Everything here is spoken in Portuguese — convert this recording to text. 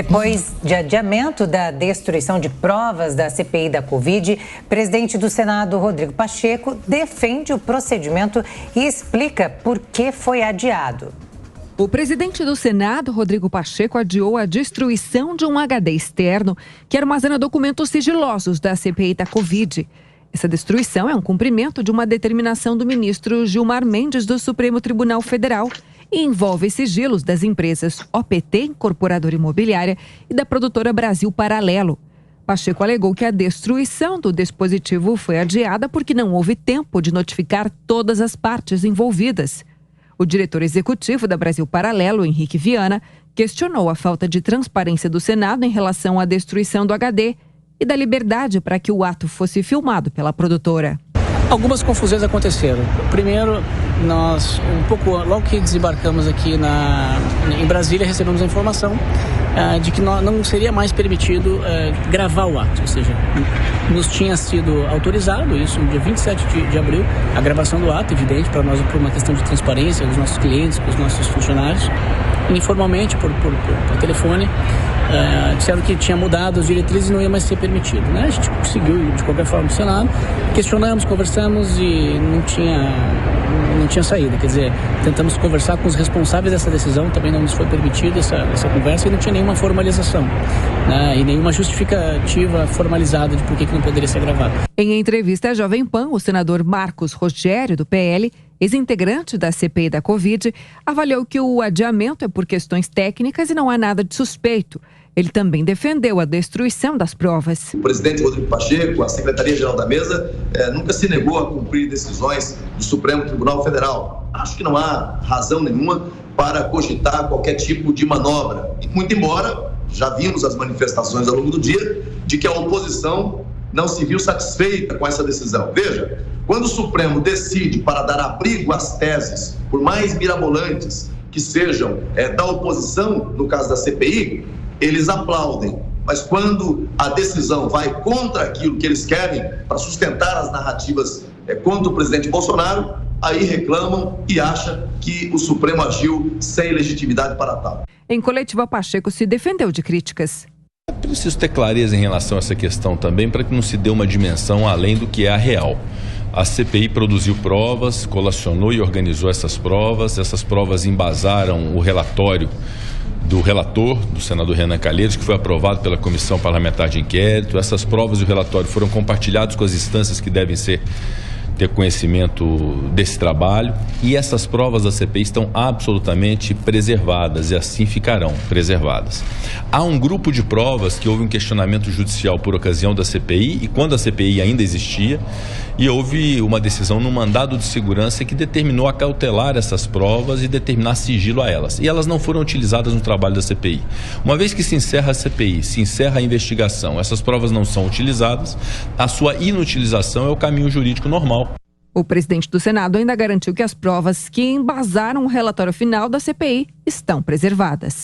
Depois de adiamento da destruição de provas da CPI da Covid, o presidente do Senado, Rodrigo Pacheco, defende o procedimento e explica por que foi adiado. O presidente do Senado, Rodrigo Pacheco, adiou a destruição de um HD externo que armazena documentos sigilosos da CPI da Covid. Essa destruição é um cumprimento de uma determinação do ministro Gilmar Mendes do Supremo Tribunal Federal e envolve sigilos das empresas OPT, Incorporadora Imobiliária, e da produtora Brasil Paralelo. Pacheco alegou que a destruição do dispositivo foi adiada porque não houve tempo de notificar todas as partes envolvidas. O diretor executivo da Brasil Paralelo, Henrique Viana, questionou a falta de transparência do Senado em relação à destruição do HD e da liberdade para que o ato fosse filmado pela produtora. Algumas confusões aconteceram. Primeiro, logo que desembarcamos aqui em Brasília, recebemos a informação de que não seria mais permitido gravar o ato. Ou seja, nos tinha sido autorizado isso no dia 27 de abril, a gravação do ato, evidente, para nós, por uma questão de transparência dos nossos clientes, dos nossos funcionários. Informalmente, por telefone, disseram que tinha mudado as diretrizes e não ia mais ser permitido, né? A gente seguiu de qualquer forma no Senado, questionamos, conversamos e não tinha saída. Quer dizer, tentamos conversar com os responsáveis dessa decisão, também não nos foi permitida essa conversa e não tinha nenhuma formalização, né? E nenhuma justificativa formalizada de por que não poderia ser gravado. Em entrevista à Jovem Pan, o senador Marcos Rogério, do PL, ex-integrante da CPI da Covid, avaliou que o adiamento é por questões técnicas e não há nada de suspeito. Ele também defendeu a destruição das provas. O presidente Rodrigo Pacheco, a Secretaria-Geral da Mesa, nunca se negou a cumprir decisões do Supremo Tribunal Federal. Acho que não há razão nenhuma para cogitar qualquer tipo de manobra. Muito embora já vimos as manifestações ao longo do dia de que a oposição não se viu satisfeita com essa decisão. Veja, quando o Supremo decide para dar abrigo às teses, por mais mirabolantes que sejam da oposição, no caso da CPI, eles aplaudem. Mas quando a decisão vai contra aquilo que eles querem, para sustentar as narrativas contra o presidente Bolsonaro, aí reclamam e acham que o Supremo agiu sem legitimidade para tal. Em coletiva, Pacheco se defendeu de críticas. É preciso ter clareza em relação a essa questão também, para que não se dê uma dimensão além do que é a real. A CPI produziu provas, colacionou e organizou essas provas embasaram o relatório do relator, do senador Renan Calheiros, que foi aprovado pela Comissão Parlamentar de Inquérito. Essas provas e o relatório foram compartilhados com as instâncias que devem ter conhecimento desse trabalho, e essas provas da CPI estão absolutamente preservadas e assim ficarão preservadas. Há um grupo de provas que houve um questionamento judicial por ocasião da CPI e quando a CPI ainda existia, e houve uma decisão no mandado de segurança que determinou acautelar essas provas e determinar sigilo a elas. E elas não foram utilizadas no trabalho da CPI. Uma vez que se encerra a CPI, se encerra a investigação, essas provas não são utilizadas, a sua inutilização é o caminho jurídico normal. O presidente do Senado ainda garantiu que as provas que embasaram o relatório final da CPI estão preservadas.